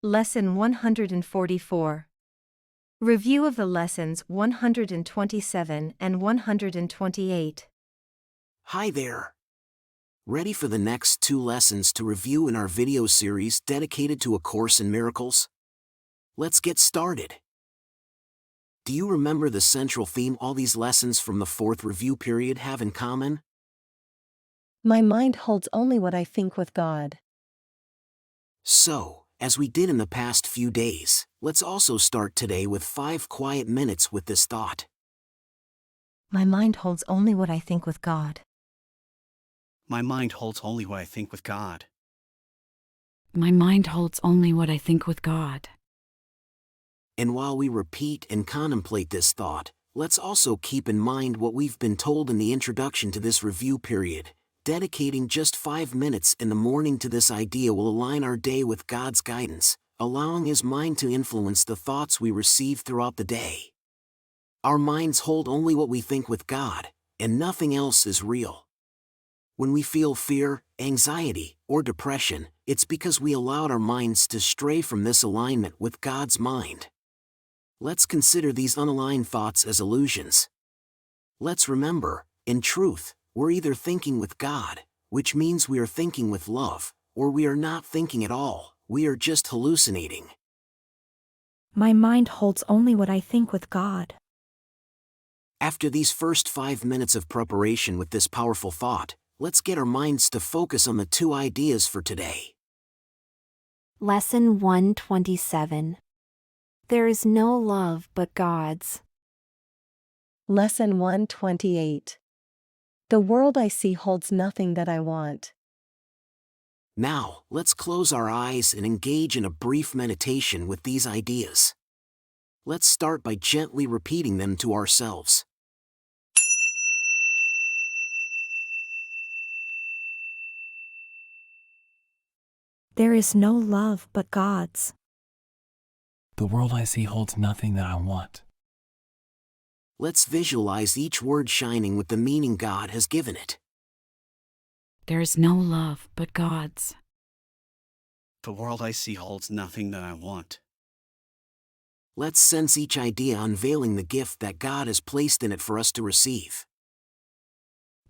Lesson 144. Review of the lessons 127 and 128. Hi there! Ready for the next 2 lessons to review in our video series dedicated to A Course in Miracles? Let's get started! Do you remember the central theme all these lessons from the 4th review period have in common? My mind holds only what I think with God. So, as we did in the past few days, let's also start today with 5 quiet minutes with this thought. My mind holds only what I think with God. My mind holds only what I think with God. My mind holds only what I think with God. And while we repeat and contemplate this thought, let's also keep in mind what we've been told in the introduction to this review period. Dedicating just 5 minutes in the morning to this idea will align our day with God's guidance, allowing His mind to influence the thoughts we receive throughout the day. Our minds hold only what we think with God, and nothing else is real. When we feel fear, anxiety, or depression, it's because we allowed our minds to stray from this alignment with God's mind. Let's consider these unaligned thoughts as illusions. Let's remember, in truth, we're either thinking with God, which means we are thinking with love, or we are not thinking at all, we are just hallucinating. My mind holds only what I think with God. After these first 5 minutes of preparation with this powerful thought, let's get our minds to focus on the 2 ideas for today. Lesson 127. There is no love but God's. Lesson 128. The world I see holds nothing that I want. Now, let's close our eyes and engage in a brief meditation with these ideas. Let's start by gently repeating them to ourselves. There is no love but God's. The world I see holds nothing that I want. Let's visualize each word shining with the meaning God has given it. There is no love but God's. The world I see holds nothing that I want. Let's sense each idea unveiling the gift that God has placed in it for us to receive.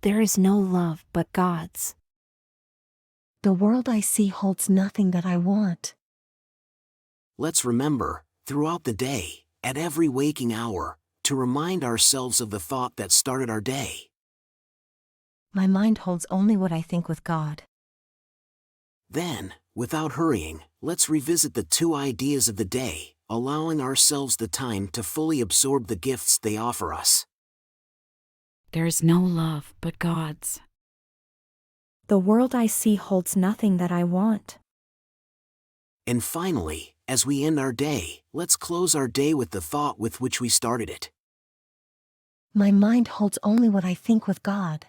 There is no love but God's. The world I see holds nothing that I want. Let's remember, throughout the day, at every waking hour, to remind ourselves of the thought that started our day. My mind holds only what I think with God. Then, without hurrying, let's revisit the 2 ideas of the day, allowing ourselves the time to fully absorb the gifts they offer us. There is no love but God's. The world I see holds nothing that I want. And finally, as we end our day, let's close our day with the thought with which we started it. My mind holds only what I think with God.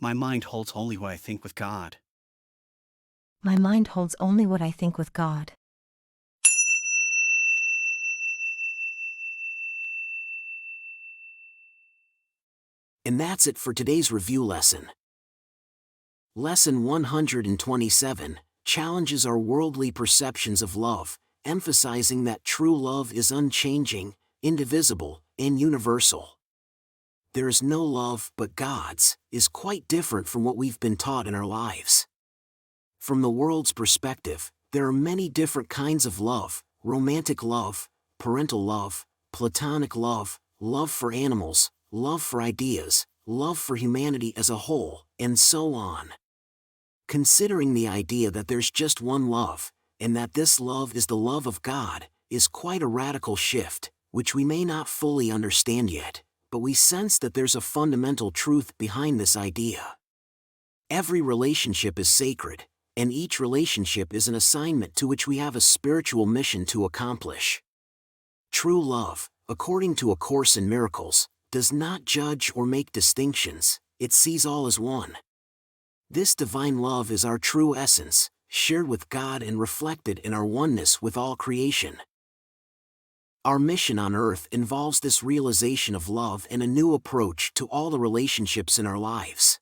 My mind holds only what I think with God. My mind holds only what I think with God. And that's it for today's review lesson. Lesson 127 challenges our worldly perceptions of love, emphasizing that true love is unchanging, indivisible, and universal. There is no love but God's is quite different from what we've been taught in our lives. From the world's perspective, there are many different kinds of love: romantic love, parental love, platonic love, love for animals, love for ideas, love for humanity as a whole, and so on. Considering the idea that there's just one love, and that this love is the love of God, is quite a radical shift, which we may not fully understand yet, but we sense that there's a fundamental truth behind this idea. Every relationship is sacred, and each relationship is an assignment to which we have a spiritual mission to accomplish. True love, according to A Course in Miracles, does not judge or make distinctions, it sees all as one. This divine love is our true essence, shared with God and reflected in our oneness with all creation. Our mission on earth involves this realization of love and a new approach to all the relationships in our lives.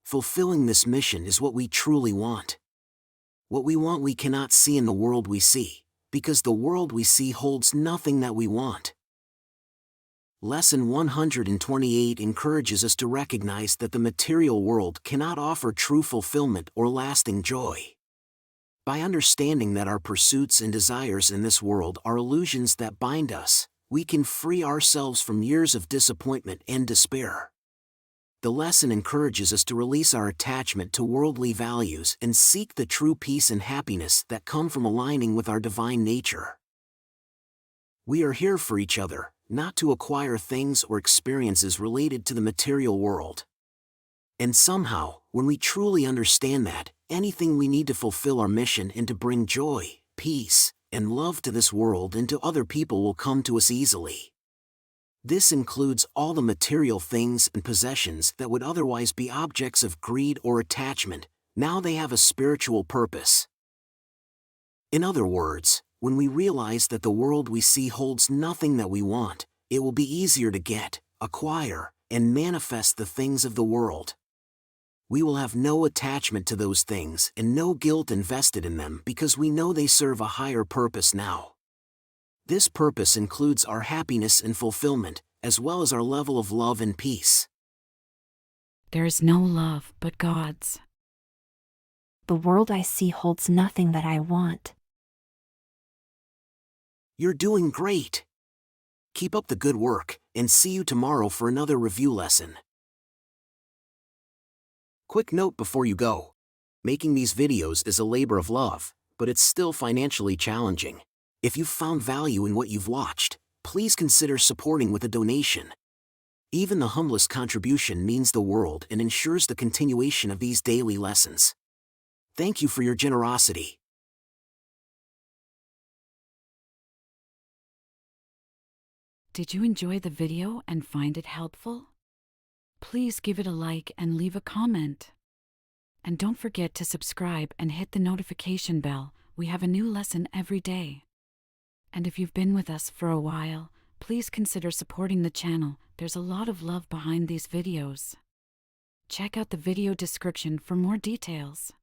Fulfilling this mission is what we truly want. What we want we cannot see in the world we see, because the world we see holds nothing that we want. Lesson 128 encourages us to recognize that the material world cannot offer true fulfillment or lasting joy. By understanding that our pursuits and desires in this world are illusions that bind us, we can free ourselves from years of disappointment and despair. The lesson encourages us to release our attachment to worldly values and seek the true peace and happiness that come from aligning with our divine nature. We are here for each other, not to acquire things or experiences related to the material world. And somehow, when we truly understand that, anything we need to fulfill our mission and to bring joy, peace, and love to this world and to other people will come to us easily. This includes all the material things and possessions that would otherwise be objects of greed or attachment. Now they have a spiritual purpose. In other words, when we realize that the world we see holds nothing that we want, it will be easier to get, acquire, and manifest the things of the world. We will have no attachment to those things and no guilt invested in them because we know they serve a higher purpose now. This purpose includes our happiness and fulfillment, as well as our level of love and peace. There is no love but God's. The world I see holds nothing that I want. You're doing great. Keep up the good work, and see you tomorrow for another review lesson. Quick note before you go. Making these videos is a labor of love, but it's still financially challenging. If you've found value in what you've watched, please consider supporting with a donation. Even the humblest contribution means the world and ensures the continuation of these daily lessons. Thank you for your generosity. Did you enjoy the video and find it helpful? Please give it a like and leave a comment. And don't forget to subscribe and hit the notification bell. We have a new lesson every day. And if you've been with us for a while, please consider supporting the channel. There's a lot of love behind these videos. Check out the video description for more details.